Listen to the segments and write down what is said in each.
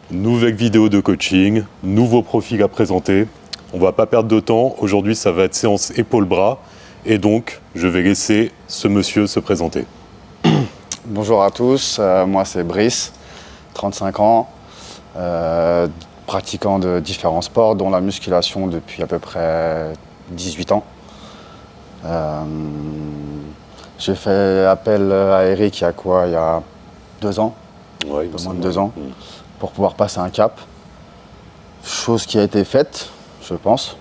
Nouvelle vidéo de coaching, nouveau profil à présenter. On va pas perdre de temps. Aujourd'hui, ça va être séance épaule-bras. Et donc, je vais laisser ce monsieur se présenter. Bonjour à tous, moi c'est Brice, 35 ans, pratiquant de différents sports, dont la musculation depuis à peu près 18 ans. J'ai fait appel à Eric il y a 2 ans, Ouais, un peu moins de 2 ans, pour pouvoir passer un cap. Chose qui a été faite, je pense.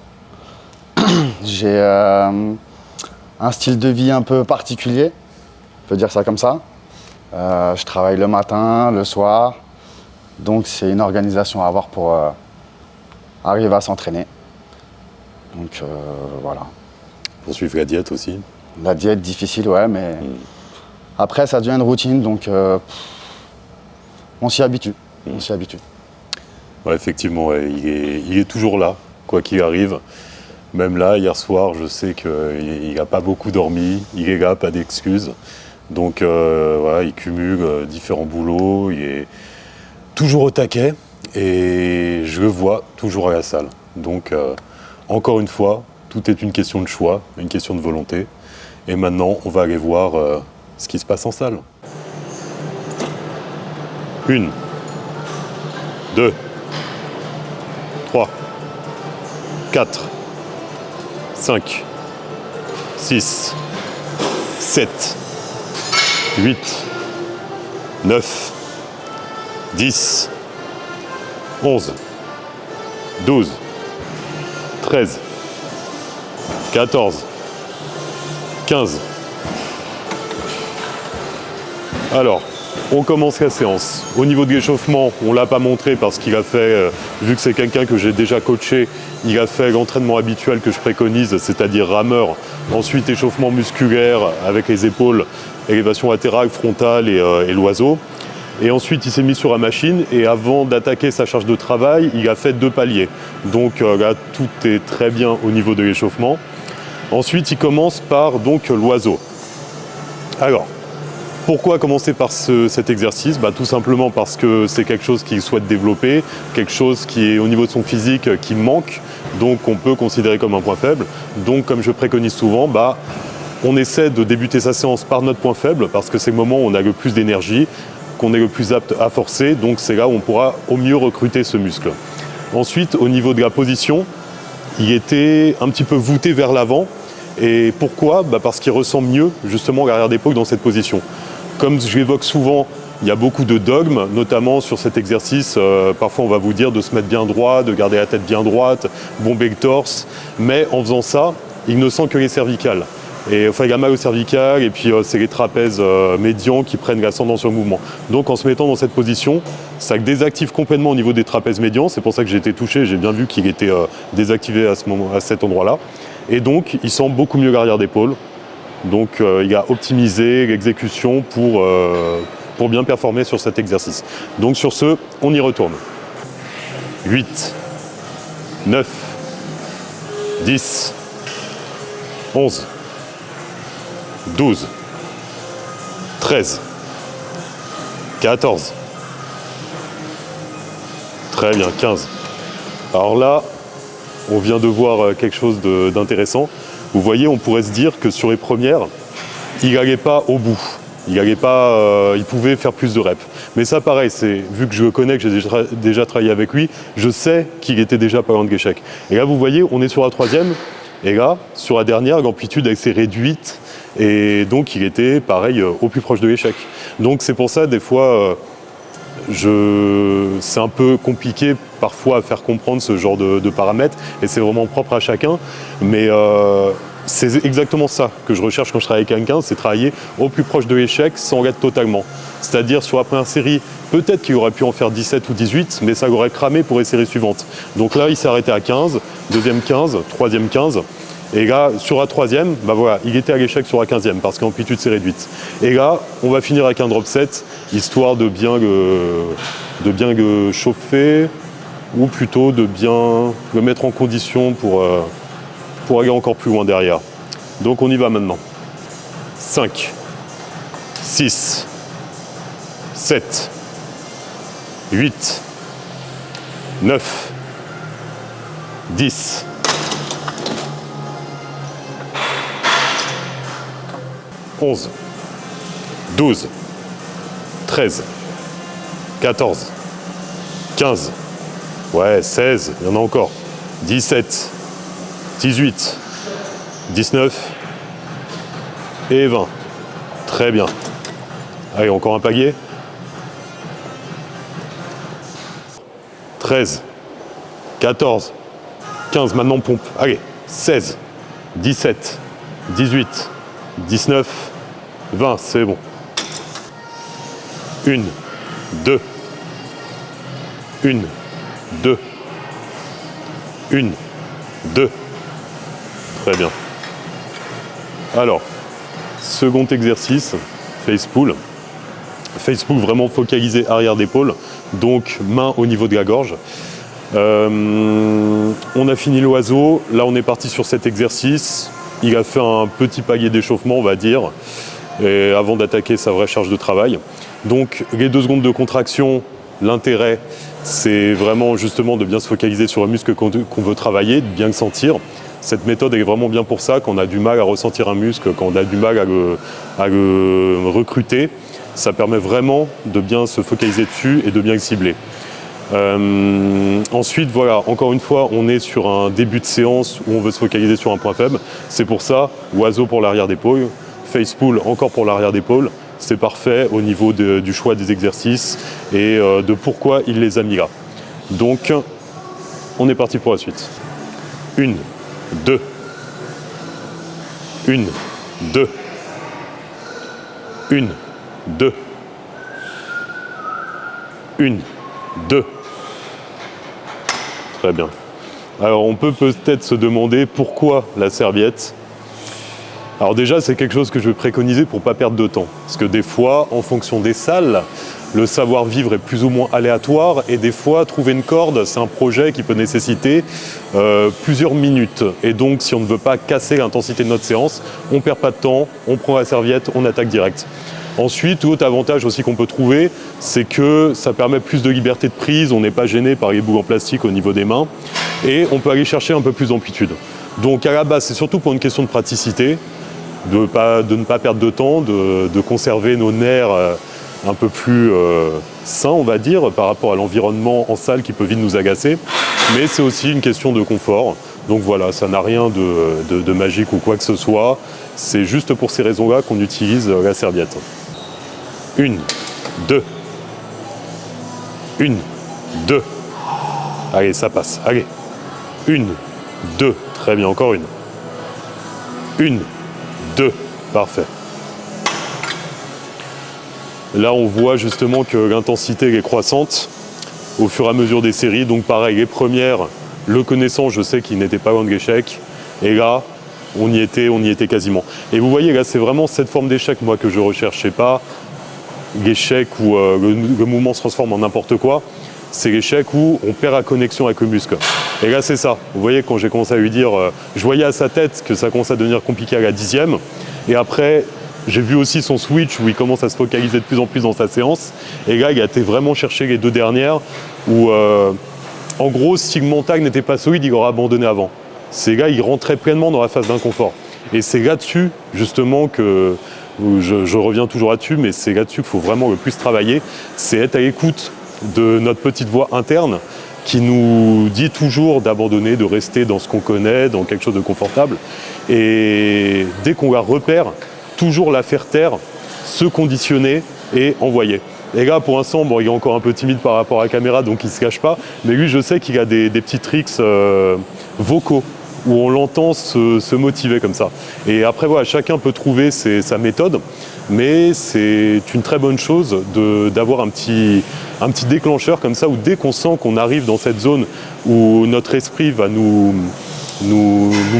J'ai un style de vie un peu particulier, on peut dire ça comme ça. Je travaille le matin, le soir, donc c'est une organisation à avoir pour arriver à s'entraîner. Donc voilà. Pour suivre la diète aussi. La diète difficile, ouais, mais après ça devient une routine, donc on s'y habitue. On s'y habitue. Ouais, effectivement, ouais, il est toujours là, quoi qu'il arrive. Même là, hier soir, je sais qu'il n'a pas beaucoup dormi. Il est là, pas d'excuses. Donc voilà, il cumule différents boulots. Il est toujours au taquet. Et je le vois toujours à la salle. Donc encore une fois, tout est une question de choix, une question de volonté. Et maintenant, on va aller voir ce qui se passe en salle. 1, 2, 3, 4, 5, 6, 7, 8, 9, 10, 11, 12, 13, 14, 15. Alors, on commence la séance. Au niveau de l'échauffement, on ne l'a pas montré parce qu'il a fait, vu que c'est quelqu'un que j'ai déjà coaché, il a fait l'entraînement habituel que je préconise, c'est-à-dire rameur, ensuite échauffement musculaire avec les épaules, élévation latérale, frontale et l'oiseau. Et ensuite, il s'est mis sur la machine et avant d'attaquer sa charge de travail, il a fait 2 paliers. Donc là, tout est très bien au niveau de l'échauffement. Ensuite, il commence par donc l'oiseau. Alors, pourquoi commencer par cet exercice ? Tout simplement parce que c'est quelque chose qu'il souhaite développer, quelque chose qui est au niveau de son physique qui manque, donc on peut considérer comme un point faible. Donc comme je préconise souvent, on essaie de débuter sa séance par notre point faible parce que c'est le moment où on a le plus d'énergie, qu'on est le plus apte à forcer, donc c'est là où on pourra au mieux recruter ce muscle. Ensuite, au niveau de la position, il était un petit peu voûté vers l'avant. Et pourquoi ? Parce qu'il ressent mieux justement l'arrière d'épaule dans cette position. Comme je l'évoque souvent, il y a beaucoup de dogmes, notamment sur cet exercice. Parfois, on va vous dire de se mettre bien droit, de garder la tête bien droite, bomber le torse. Mais en faisant ça, il ne sent que les cervicales. Et enfin, il a mal au cervical et puis c'est les trapèzes médians qui prennent l'ascendant sur le mouvement. Donc en se mettant dans cette position, ça désactive complètement au niveau des trapèzes médians. C'est pour ça que j'ai été touché, j'ai bien vu qu'il était désactivé à cet endroit-là. Et donc, il sent beaucoup mieux l'arrière d'épaule. Donc, il a optimisé l'exécution pour bien performer sur cet exercice. Donc, sur ce, on y retourne. 8, 9, 10, 11, 12, 13, 14. Très bien, 15. Alors là, on vient de voir quelque chose d'intéressant. Vous voyez, on pourrait se dire que sur les premières, il n'allait pas au bout. Il pouvait faire plus de reps. Mais ça, pareil, vu que je le connais, que j'ai déjà travaillé avec lui, je sais qu'il était déjà pas loin de l'échec. Et là, vous voyez, on est sur la 3e. Et là, sur la dernière, l'amplitude s'est réduite. Et donc, il était, pareil, au plus proche de l'échec. Donc, c'est pour ça, des fois, c'est un peu compliqué parfois à faire comprendre ce genre de paramètres. Et c'est vraiment propre à chacun. Mais c'est exactement ça que je recherche quand je travaille avec quelqu'un, c'est travailler au plus proche de l'échec sans l'être totalement. C'est-à-dire sur la première série, peut-être qu'il aurait pu en faire 17 ou 18, mais ça l'aurait cramé pour les séries suivantes. Donc là, il s'est arrêté à 15, deuxième 15, troisième 15. Et là, sur la 3e, voilà, il était à l'échec sur la 15e parce que l'amplitude s'est réduite. Et là, on va finir avec un drop set, histoire de bien le chauffer, ou plutôt de bien le mettre en condition pour aller encore plus loin derrière. Donc on y va maintenant. 5, 6, 7, 8, 9, 10, 11, 12, 13, 14, 15, ouais, 16, il y en a encore, 17, 18, 19 et 20. Très bien. Allez, encore un palier. 13, 14, 15, maintenant on pompe. Allez, 16, 17, 18, 19, 20, c'est bon. 1, 2, 1, 2, 1, 2. Très bien. Alors, second exercice, face pull. Face pull vraiment focalisé arrière d'épaule, donc main au niveau de la gorge. On a fini l'oiseau, là on est parti sur cet exercice. Il a fait un petit palier d'échauffement, on va dire, et avant d'attaquer sa vraie charge de travail. Donc les 2 secondes de contraction, l'intérêt, c'est vraiment justement de bien se focaliser sur un muscle qu'on veut travailler, de bien le sentir. Cette méthode est vraiment bien pour ça, quand on a du mal à ressentir un muscle, quand on a du mal à le recruter. Ça permet vraiment de bien se focaliser dessus et de bien le cibler. Ensuite, voilà, encore une fois, on est sur un début de séance où on veut se focaliser sur un point faible. C'est pour ça, oiseau pour l'arrière d'épaule, face pull encore pour l'arrière d'épaule. C'est parfait au niveau du choix des exercices et de pourquoi il les a mis là. Donc, on est parti pour la suite. 1, 2, 1, 2, 1, 2, 1, 2. Très bien. Alors on peut peut-être se demander pourquoi la serviette. Alors déjà c'est quelque chose que je vais préconiser pour ne pas perdre de temps. Parce que des fois, en fonction des salles, le savoir-vivre est plus ou moins aléatoire et des fois trouver une corde, c'est un projet qui peut nécessiter plusieurs minutes. Et donc si on ne veut pas casser l'intensité de notre séance, on ne perd pas de temps, on prend la serviette, on attaque direct. Ensuite, autre avantage aussi qu'on peut trouver, c'est que ça permet plus de liberté de prise, on n'est pas gêné par les bouts en plastique au niveau des mains, et on peut aller chercher un peu plus d'amplitude. Donc à la base, c'est surtout pour une question de praticité, de ne pas perdre de temps, de conserver nos nerfs un peu plus sains, on va dire, par rapport à l'environnement en salle qui peut vite nous agacer, mais c'est aussi une question de confort. Donc voilà, ça n'a rien de magique ou quoi que ce soit, c'est juste pour ces raisons-là qu'on utilise la serviette. 1, 2, 1, 2. Allez, ça passe. Allez. 1, 2. Très bien, encore une. 1, 2. Parfait. Là, on voit justement que l'intensité est croissante au fur et à mesure des séries. Donc pareil, les premières, le connaissant, je sais qu'il n'était pas loin de l'échec. Et là, on y était quasiment. Et vous voyez, là, c'est vraiment cette forme d'échec, moi, que je recherche. C'est pas l'échec où le mouvement se transforme en n'importe quoi. C'est l'échec où on perd la connexion avec le muscle. Et là, c'est ça. Vous voyez, quand j'ai commencé à lui dire, je voyais à sa tête que ça commençait à devenir compliqué à la 10e. Et après, j'ai vu aussi son switch où il commence à se focaliser de plus en plus dans sa séance. Et là, il a été vraiment chercher les 2 dernières où, en gros, si le mental n'était pas solide, il aurait abandonné avant. C'est là, il rentrait pleinement dans la phase d'inconfort. Et c'est là-dessus, justement, que je reviens toujours là-dessus, mais c'est là-dessus qu'il faut vraiment le plus travailler. C'est être à l'écoute de notre petite voix interne qui nous dit toujours d'abandonner, de rester dans ce qu'on connaît, dans quelque chose de confortable. Et dès qu'on la repère, toujours la faire taire, se conditionner et envoyer. Et là, pour l'instant, bon, il est encore un peu timide par rapport à la caméra, donc il ne se cache pas. Mais lui, je sais qu'il a des petits tricks vocaux où on l'entend se motiver comme ça. Et après, voilà, chacun peut trouver sa méthode, mais c'est une très bonne chose d'avoir un petit déclencheur comme ça, où dès qu'on sent qu'on arrive dans cette zone où notre esprit va nous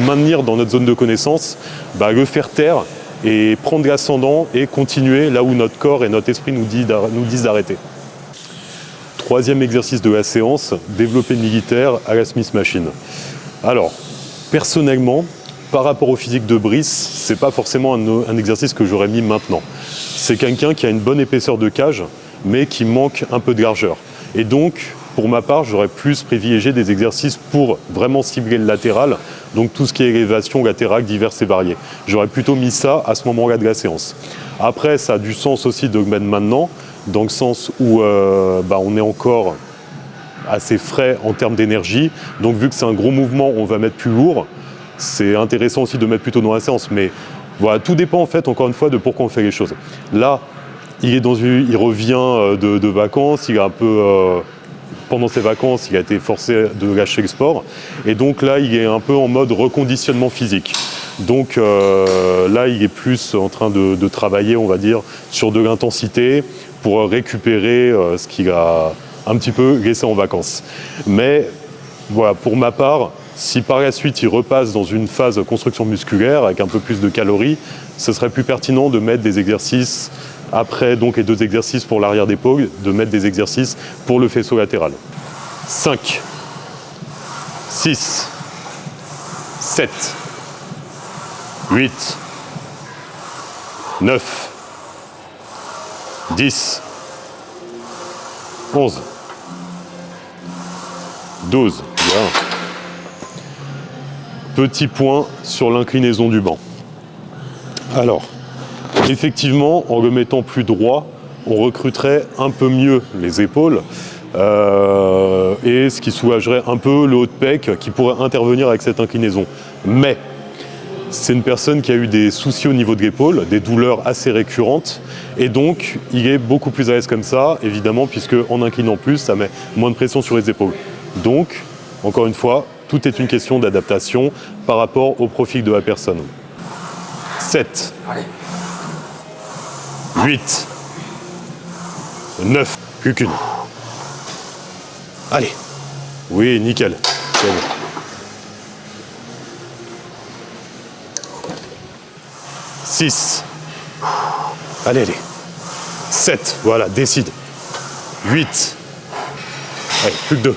maintenir dans notre zone de connaissance, bah, le faire taire et prendre l'ascendant et continuer là où notre corps et notre esprit nous disent d'arrêter. Troisième exercice de la séance, développé militaire à la Smith Machine. Alors, personnellement, par rapport au physique de Brice, c'est pas forcément un exercice que j'aurais mis maintenant. C'est quelqu'un qui a une bonne épaisseur de cage, mais qui manque un peu de largeur. Et donc, pour ma part, j'aurais plus privilégié des exercices pour vraiment cibler le latéral, donc tout ce qui est élévation latérale diverses et variées. J'aurais plutôt mis ça à ce moment-là de la séance. Après, ça a du sens aussi de le mettre maintenant, dans le sens où on est encore assez frais en termes d'énergie, donc vu que c'est un gros mouvement, on va mettre plus lourd. C'est intéressant aussi de mettre plutôt dans la séance, mais voilà, tout dépend en fait, encore une fois, de pourquoi on fait les choses. Là, il revient de vacances, il est un peu... pendant ses vacances, il a été forcé de lâcher le sport. Et donc là, il est un peu en mode reconditionnement physique. Donc là, il est plus en train de travailler, on va dire, sur de l'intensité pour récupérer ce qu'il a un petit peu laissé en vacances. Mais voilà, pour ma part, si par la suite il repasse dans une phase de construction musculaire avec un peu plus de calories, ce serait plus pertinent de mettre des exercices après donc les 2 exercices pour l'arrière d'épaule, de mettre des exercices pour le faisceau latéral. 5, 6, 7, 8, 9, 10, 11, 12. Bien. Petit point sur l'inclinaison du banc. Alors, effectivement, en le mettant plus droit, on recruterait un peu mieux les épaules et ce qui soulagerait un peu le haut de pec qui pourrait intervenir avec cette inclinaison. Mais c'est une personne qui a eu des soucis au niveau de l'épaule, des douleurs assez récurrentes, et donc il est beaucoup plus à l'aise comme ça, évidemment, puisque en inclinant plus, ça met moins de pression sur les épaules. Donc, encore une fois, tout est une question d'adaptation par rapport au profil de la personne. 7, 8, 9, plus qu'une. Allez. Oui, nickel. C'est bon. 6. Allez, allez. 7. Voilà, décide. 8. Allez, plus que 2.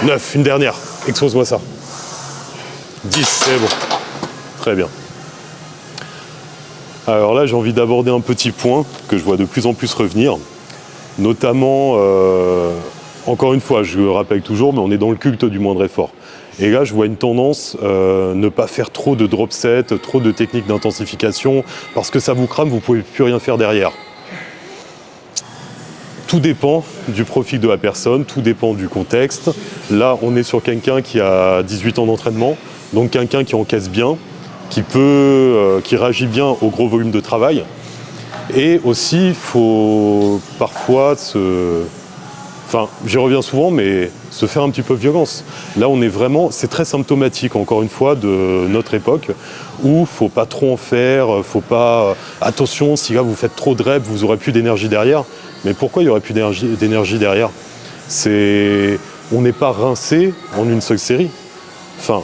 9, une dernière. Expose-moi ça. 10, c'est bon. Très bien. Alors là, j'ai envie d'aborder un petit point que je vois de plus en plus revenir. Notamment, encore une fois, je le rappelle toujours, mais on est dans le culte du moindre effort. Et là, je vois une tendance, ne pas faire trop de drop set, trop de techniques d'intensification, parce que ça vous crame, vous ne pouvez plus rien faire derrière. Tout dépend du profil de la personne, tout dépend du contexte. Là, on est sur quelqu'un qui a 18 ans d'entraînement, donc quelqu'un qui encaisse bien, qui réagit bien au gros volume de travail. Et aussi, il faut parfois j'y reviens souvent, mais se faire un petit peu violence. Là, on est vraiment, c'est très symptomatique, encore une fois, de notre époque, où il ne faut pas trop en faire, faut pas... Attention, si là, vous faites trop de reps, vous n'aurez plus d'énergie derrière. Mais pourquoi il n'y aurait plus d'énergie derrière ? On n'est pas rincé en une seule série. Enfin,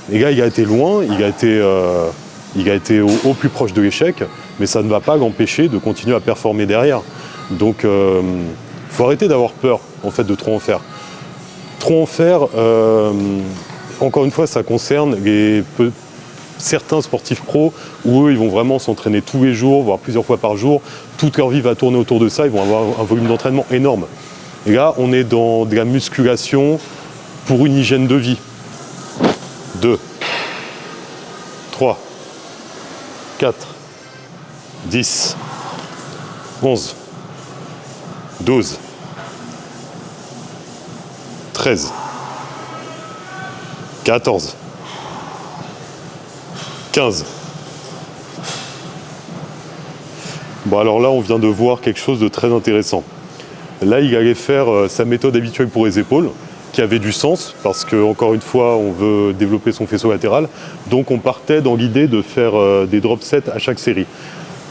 les gars, il a été loin, il a été au plus proche de l'échec, mais ça ne va pas l'empêcher de continuer à performer derrière. Donc, faut arrêter d'avoir peur, en fait, de trop en faire. Trop en faire, encore une fois, ça concerne certains sportifs pros où eux, ils vont vraiment s'entraîner tous les jours, voire plusieurs fois par jour. Toute leur vie va tourner autour de ça, ils vont avoir un volume d'entraînement énorme. Et là, on est dans de la musculation pour une hygiène de vie. 2, 3, 4, 10, 11, 12, 13, 14, 15. Bon, alors là, on vient de voir quelque chose de très intéressant. Là, il allait faire sa méthode habituelle pour les épaules, qui avait du sens, parce que, encore une fois, on veut développer son faisceau latéral. Donc, on partait dans l'idée de faire des drop sets à chaque série.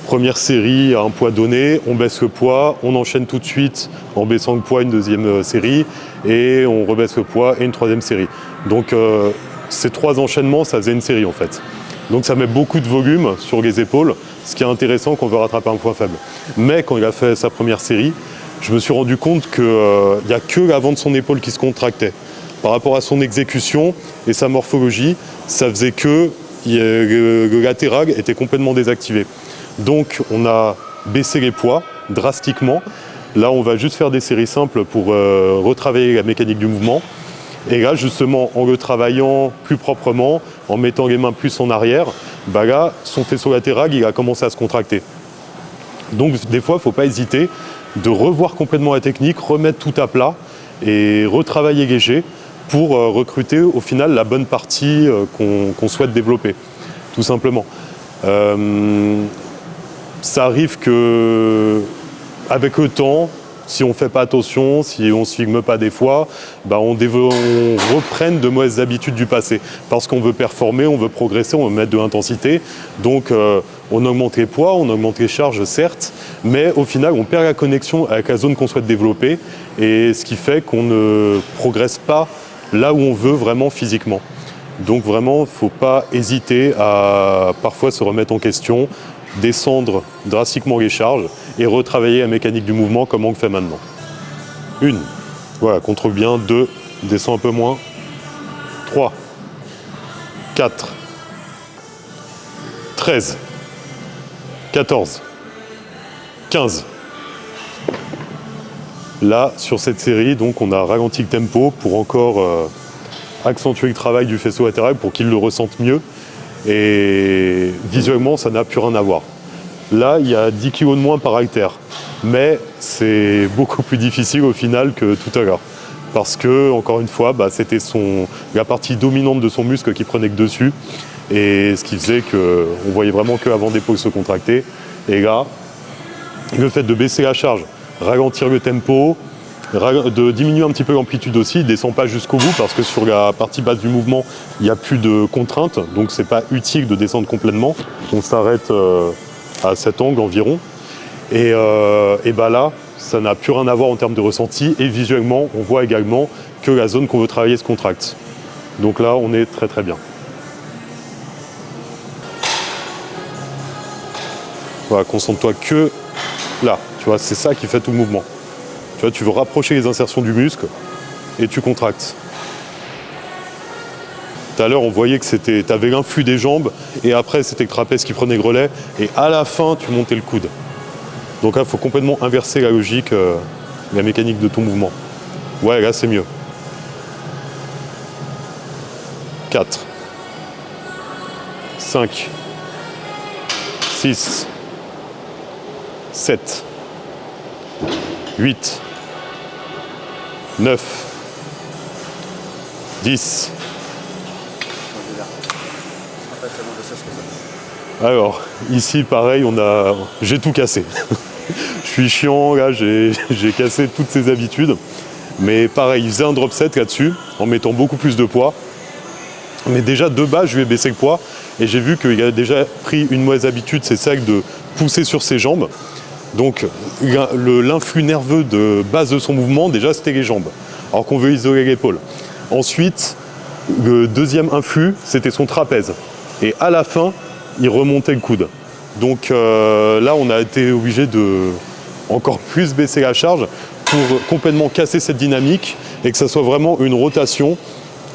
Première série à un poids donné, on baisse le poids, on enchaîne tout de suite en baissant le poids une deuxième série, et on rebaisse le poids et une troisième série. Donc, ces 3 enchaînements, ça faisait une série, en fait. Donc, ça met beaucoup de volume sur les épaules, ce qui est intéressant quand on veut rattraper un point faible. Mais quand il a fait sa première série, je me suis rendu compte qu'il n'y a que l'avant de son épaule qui se contractait. Par rapport à son exécution et sa morphologie, ça faisait que le latéral était complètement désactivé. Donc on a baissé les poids drastiquement Là, on va juste faire des séries simples pour retravailler la mécanique du mouvement. Et là, justement, en le travaillant plus proprement, en mettant les mains plus en arrière, bah là, son faisceau latéral, il a commencé à se contracter. Donc, des fois, il ne faut pas hésiter de revoir complètement la technique, remettre tout à plat et retravailler léger pour recruter, au final, la bonne partie qu'on souhaite développer, tout simplement. Ça arrive que, avec le temps, si on ne fait pas attention, si on ne se filme pas des fois, bah on reprenne de mauvaises habitudes du passé. Parce qu'on veut performer, on veut progresser, on veut mettre de l'intensité. Donc on augmente les poids, on augmente les charges, certes, mais au final, on perd la connexion avec la zone qu'on souhaite développer. Et ce qui fait qu'on ne progresse pas là où on veut vraiment physiquement. Donc vraiment, il ne faut pas hésiter à parfois se remettre en question, descendre drastiquement les charges et retravailler la mécanique du mouvement comme on le fait maintenant. 1, voilà, contrôle bien. 2, descend un peu moins. 3, 4, 13, 14, 15. Là, sur cette série, donc, on a ralenti le tempo pour encore accentuer le travail du faisceau latéral pour qu'il le ressente mieux. Et visuellement, ça n'a plus rien à voir. Là, il y a 10 kg de moins par haltère. Mais c'est beaucoup plus difficile au final que tout à l'heure. Parce que, encore une fois, bah, c'était la partie dominante de son muscle qui prenait que dessus. Et ce qui faisait qu'on voyait vraiment que l'avant d'épaule se contracter. Et là, le fait de baisser la charge, ralentir le tempo, de diminuer un petit peu l'amplitude aussi, il ne descend pas jusqu'au bout parce que sur la partie basse du mouvement, il n'y a plus de contraintes, donc ce n'est pas utile de descendre complètement. On s'arrête à cet angle environ. Et bah là, ça n'a plus rien à voir en termes de ressenti et visuellement, on voit également que la zone qu'on veut travailler se contracte. Donc là, on est très très bien. Voilà, concentre-toi que là, tu vois, c'est ça qui fait tout le mouvement. Tu vois, tu veux rapprocher les insertions du muscle et tu contractes. Tout à l'heure, on voyait que tu avais l'influx des jambes et après, c'était le trapèze qui prenait le relais et à la fin, tu montais le coude. Donc là, il faut complètement inverser la logique, la mécanique de ton mouvement. Ouais, là, c'est mieux. 4, 5, 6, 7, 8, 9, 10. Alors, ici, pareil, j'ai tout cassé. Je suis chiant, là, j'ai cassé toutes ces habitudes. Mais pareil, il faisait un drop set là-dessus, en mettant beaucoup plus de poids. Mais déjà, de base, je lui ai baissé le poids. Et j'ai vu qu'il a déjà pris une mauvaise habitude, c'est celle de pousser sur ses jambes. Donc, l'influx nerveux de base de son mouvement, déjà, c'était les jambes. Alors qu'on veut isoler l'épaule. Ensuite, le deuxième influx, c'était son trapèze. Et à la fin, il remontait le coude. Donc là, on a été obligé de encore plus baisser la charge pour complètement casser cette dynamique et que ça soit vraiment une rotation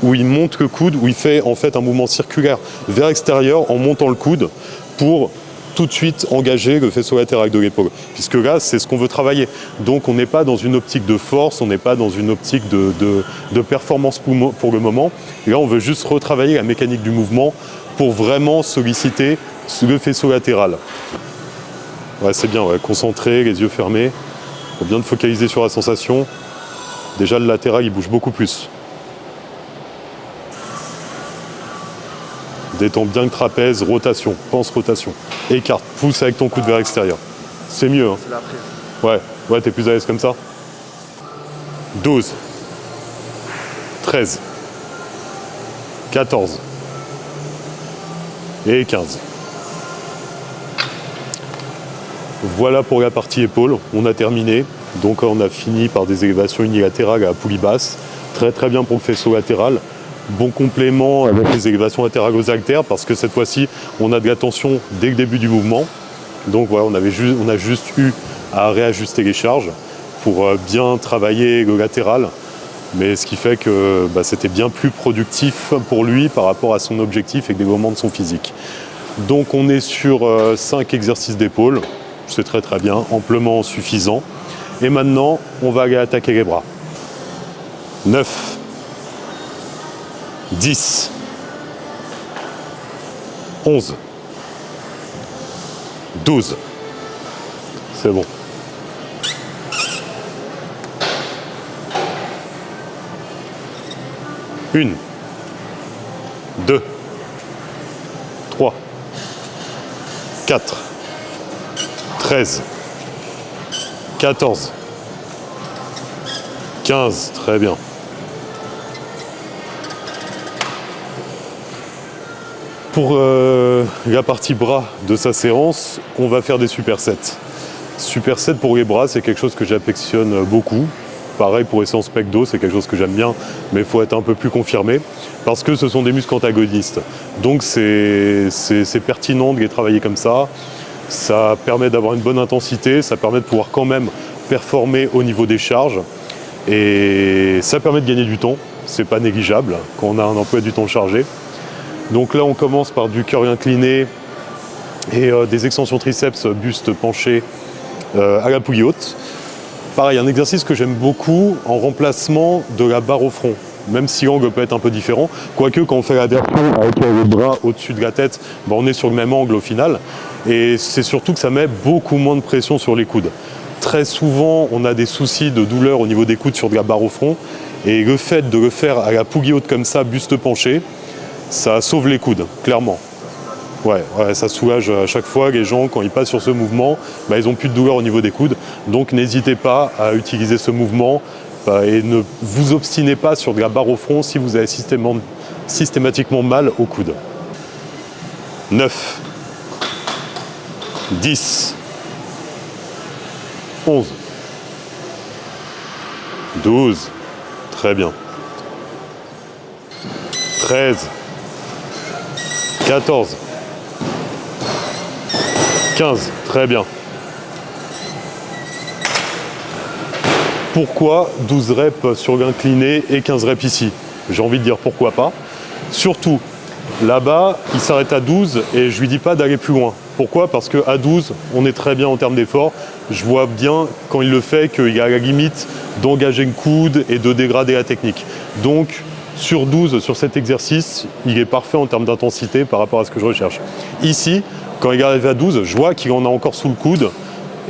où il monte le coude, où il fait en fait un mouvement circulaire vers l'extérieur en montant le coude pour tout de suite engager le faisceau latéral de l'épaule. Puisque là, c'est ce qu'on veut travailler. Donc on n'est pas dans une optique de force, on n'est pas dans une optique de performance pour le moment. Et là, on veut juste retravailler la mécanique du mouvement pour vraiment solliciter le faisceau latéral. Ouais, c'est bien, ouais. Concentré, les yeux fermés. Il faut bien te focaliser sur la sensation. Déjà, le latéral, il bouge beaucoup plus. Détends bien le trapèze, rotation, pense rotation. Écarte, pousse avec ton coude vers l'extérieur. C'est mieux. Hein. Ouais, t'es plus à l'aise comme ça. 12, 13, 14 et 15. Voilà pour la partie épaule, on a terminé. Donc on a fini par des élévations unilatérales à la poulie basse. Très très bien pour le faisceau latéral. Bon complément avec les élévations latérales aux haltères parce que cette fois-ci, on a de la tension dès le début du mouvement. Donc voilà, on a juste eu à réajuster les charges pour bien travailler le latéral. Mais ce qui fait que c'était bien plus productif pour lui par rapport à son objectif et le développement de son physique. Donc on est sur 5 exercices d'épaule. C'est très très bien, amplement suffisant. Et maintenant, on va aller attaquer les bras. 9, 10, 11, 12. C'est bon. 1, 2, 3, 4, 13, 14, 15, très bien. Pour la partie bras de sa séance, on va faire des supersets. Supersets pour les bras, c'est quelque chose que j'affectionne beaucoup. Pareil pour les séances pec-dos, c'est quelque chose que j'aime bien, mais il faut être un peu plus confirmé, parce que ce sont des muscles antagonistes. Donc c'est pertinent de les travailler comme ça. Ça permet d'avoir une bonne intensité, ça permet de pouvoir quand même performer au niveau des charges. Et ça permet de gagner du temps, c'est pas négligeable quand on a un emploi du temps chargé. Donc là on commence par du curl incliné et des extensions triceps, buste penché à la poulie haute. Pareil, un exercice que j'aime beaucoup en remplacement de la barre au front, même si l'angle peut être un peu différent. Quoique quand on fait la version avec le bras au-dessus de la tête, ben on est sur le même angle au final. Et c'est surtout que ça met beaucoup moins de pression sur les coudes. Très souvent, on a des soucis de douleur au niveau des coudes sur de la barre au front. Et le fait de le faire à la poulie haute comme ça, buste penché, ça sauve les coudes, clairement. Ouais, ça soulage à chaque fois. Les gens, quand ils passent sur ce mouvement, bah, ils n'ont plus de douleur au niveau des coudes. Donc n'hésitez pas à utiliser ce mouvement et ne vous obstinez pas sur de la barre au front si vous avez systématiquement mal au coude. 9, 10, 11, 12, très bien. 13, 14, 15, très bien. Pourquoi 12 reps sur l'incliné et 15 reps ici? J'ai envie de dire pourquoi pas. Surtout, là-bas, il s'arrête à 12 et je lui dis pas d'aller plus loin. Pourquoi? Parce qu'à 12, on est très bien en termes d'effort. Je vois bien quand il le fait qu'il y a la limite d'engager le coude et de dégrader la technique. Donc, sur 12, sur cet exercice, il est parfait en termes d'intensité par rapport à ce que je recherche. Ici, quand il arrive à 12, je vois qu'il en a encore sous le coude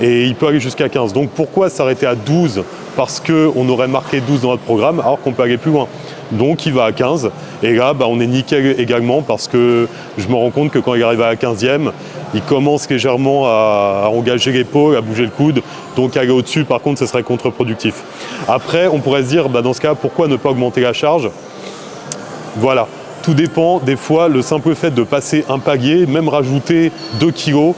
et il peut aller jusqu'à 15. Donc pourquoi s'arrêter à 12? Parce qu'on aurait marqué 12 dans notre programme alors qu'on peut aller plus loin. Donc il va à 15 et là on est nickel également parce que je me rends compte que quand il arrive à la 15e, il commence légèrement à engager l'épaule, à bouger le coude. Donc aller au-dessus par contre ce serait contre-productif. Après on pourrait se dire dans ce cas pourquoi ne pas augmenter la charge? Voilà, tout dépend. Des fois le simple fait de passer un palier, même rajouter 2 kilos,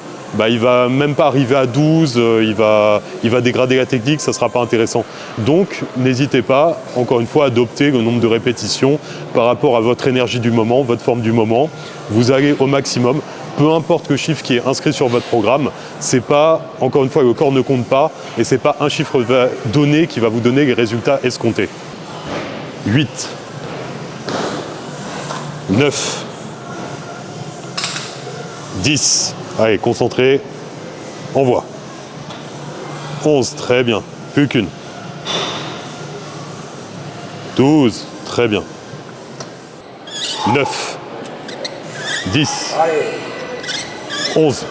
il va même pas arriver à 12, il va dégrader la technique, ça ne sera pas intéressant. Donc n'hésitez pas, encore une fois, à adopter le nombre de répétitions par rapport à votre énergie du moment, votre forme du moment. Vous allez au maximum, peu importe le chiffre qui est inscrit sur votre programme, c'est pas, encore une fois, le corps ne compte pas et c'est pas un chiffre donné qui va vous donner les résultats escomptés. 8, 9, 10, allez, concentré, envoie. 11, très bien, plus qu'une. 12, très bien. 9, 10, 11,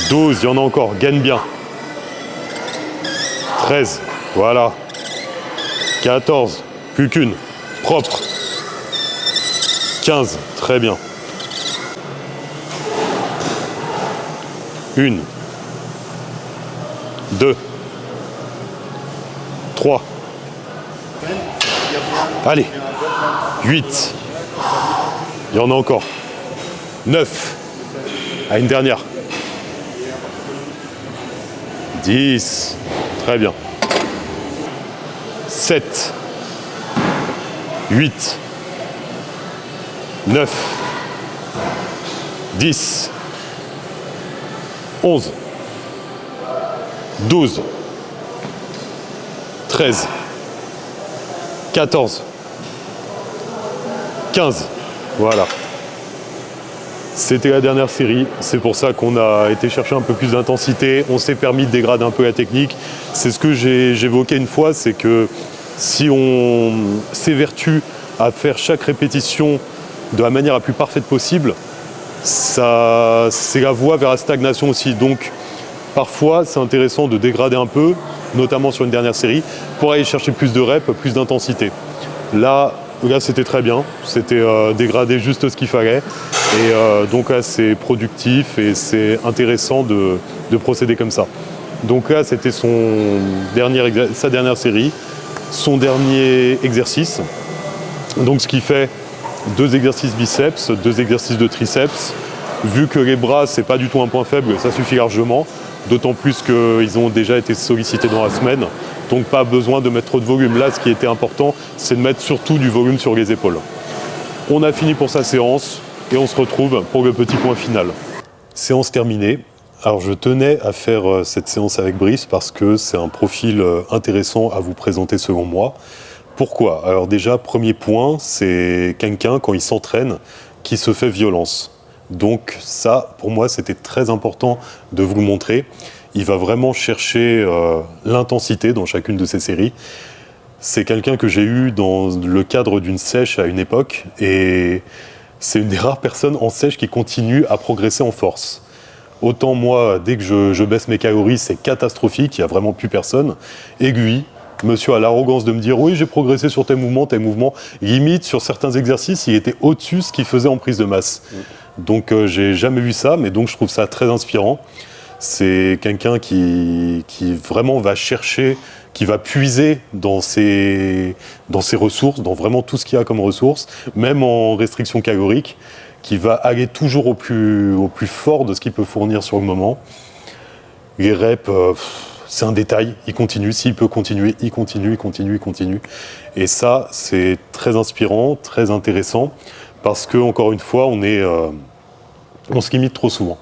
12, il y en a encore, gagne bien. 13, voilà. 14, plus qu'une, propre. 15, très bien. 1, 2, 3, allez, 8, il y en a encore, 9, à une dernière, 10, très bien, 7, 8, 9, 10, 11, 12, 13, 14, 15, voilà. C'était la dernière série, c'est pour ça qu'on a été chercher un peu plus d'intensité, on s'est permis de dégrader un peu la technique. C'est ce que j'évoquais une fois, c'est que si on s'évertue à faire chaque répétition de la manière la plus parfaite possible, c'est la voie vers la stagnation aussi. Donc parfois c'est intéressant de dégrader un peu, notamment sur une dernière série, pour aller chercher plus de reps, plus d'intensité. Là c'était très bien, c'était dégrader juste ce qu'il fallait. Et donc là c'est productif et c'est intéressant de procéder comme ça. Donc là c'était sa dernière série, son dernier exercice. Donc ce qui fait 2 exercices biceps, 2 exercices de triceps. Vu que les bras c'est pas du tout un point faible, ça suffit largement. D'autant plus qu'ils ont déjà été sollicités dans la semaine. Donc pas besoin de mettre trop de volume. Là ce qui était important c'est de mettre surtout du volume sur les épaules. On a fini pour sa séance et on se retrouve pour le petit point final. Séance terminée. Alors je tenais à faire cette séance avec Brice parce que c'est un profil intéressant à vous présenter selon moi. Pourquoi ? Alors déjà, premier point, c'est quelqu'un quand il s'entraîne qui se fait violence. Donc ça, pour moi, c'était très important de vous le montrer. Il va vraiment chercher l'intensité dans chacune de ses séries. C'est quelqu'un que j'ai eu dans le cadre d'une sèche à une époque et c'est une des rares personnes en sèche qui continue à progresser en force. Autant moi, dès que je baisse mes calories, c'est catastrophique, il n'y a vraiment plus personne. Aiguille, monsieur a l'arrogance de me dire « oui, j'ai progressé sur tes mouvements. » Limite, sur certains exercices, il était au-dessus de ce qu'il faisait en prise de masse. Donc j'ai jamais vu ça, mais donc je trouve ça très inspirant. C'est quelqu'un qui vraiment va chercher, qui va puiser dans ses ressources, dans vraiment tout ce qu'il y a comme ressources, même en restriction calorique, qui va aller toujours au plus fort de ce qu'il peut fournir sur le moment. Les reps, c'est un détail, il continue, s'il peut continuer, il continue. Et ça, c'est très inspirant, très intéressant, parce que, encore une fois, on se limite trop souvent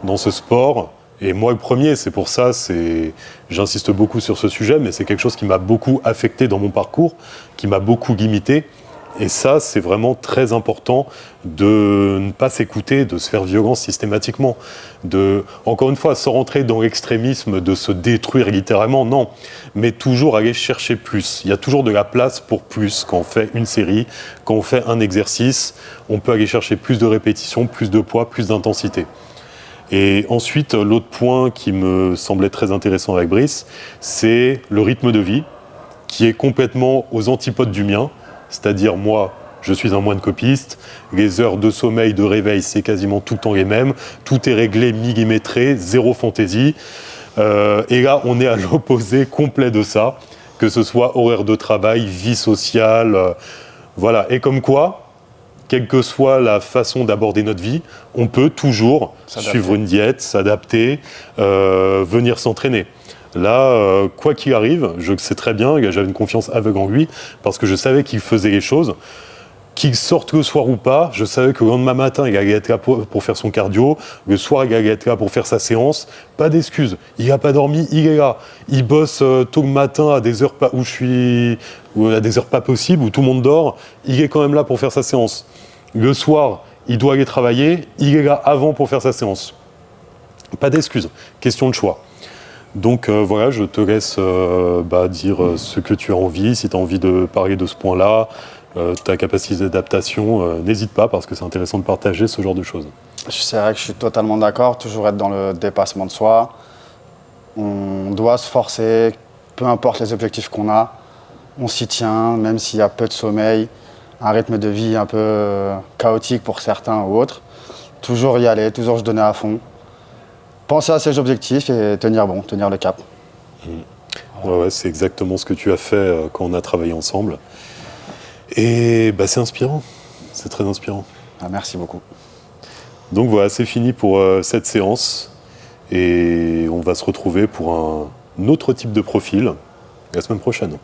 dans ce sport. Et moi, le premier, c'est pour ça, j'insiste beaucoup sur ce sujet, mais c'est quelque chose qui m'a beaucoup affecté dans mon parcours, qui m'a beaucoup limité. Et ça, c'est vraiment très important de ne pas s'écouter, de se faire violence systématiquement. Encore une fois, sans rentrer dans l'extrémisme de se détruire littéralement, non. Mais toujours aller chercher plus. Il y a toujours de la place pour plus quand on fait une série, quand on fait un exercice. On peut aller chercher plus de répétitions, plus de poids, plus d'intensité. Et ensuite, l'autre point qui me semblait très intéressant avec Brice, c'est le rythme de vie, qui est complètement aux antipodes du mien. C'est-à-dire, moi, je suis un moine copiste, les heures de sommeil, de réveil, c'est quasiment tout le temps les mêmes, tout est réglé, millimétré, zéro fantaisie. Et là, on est à l'opposé complet de ça, que ce soit horaire de travail, vie sociale, voilà. Et comme quoi, quelle que soit la façon d'aborder notre vie, on peut toujours suivre une diète, s'adapter, venir s'entraîner. Là, quoi qu'il arrive, je sais très bien, j'avais une confiance aveugle en lui, parce que je savais qu'il faisait les choses. Qu'il sorte le soir ou pas, je savais que le lendemain matin, il allait être là pour faire son cardio, le soir, il allait être là pour faire sa séance. Pas d'excuses, il n'a pas dormi, il est là. Il bosse tôt le matin à des heures à des heures pas possibles, où tout le monde dort, il est quand même là pour faire sa séance. Le soir, il doit aller travailler, il est là avant pour faire sa séance. Pas d'excuses, question de choix. Donc voilà, je te laisse dire ce que tu as envie. Si tu as envie de parler de ce point-là, ta capacité d'adaptation, n'hésite pas parce que c'est intéressant de partager ce genre de choses. C'est vrai que je suis totalement d'accord, toujours être dans le dépassement de soi. On doit se forcer, peu importe les objectifs qu'on a, on s'y tient, même s'il y a peu de sommeil, un rythme de vie un peu chaotique pour certains ou autres. Toujours y aller, toujours se donner à fond. Penser à ses objectifs et tenir le cap. Ouais, c'est exactement ce que tu as fait quand on a travaillé ensemble. Et c'est inspirant, c'est très inspirant. Ah, merci beaucoup. Donc voilà, c'est fini pour cette séance. Et on va se retrouver pour un autre type de profil la semaine prochaine.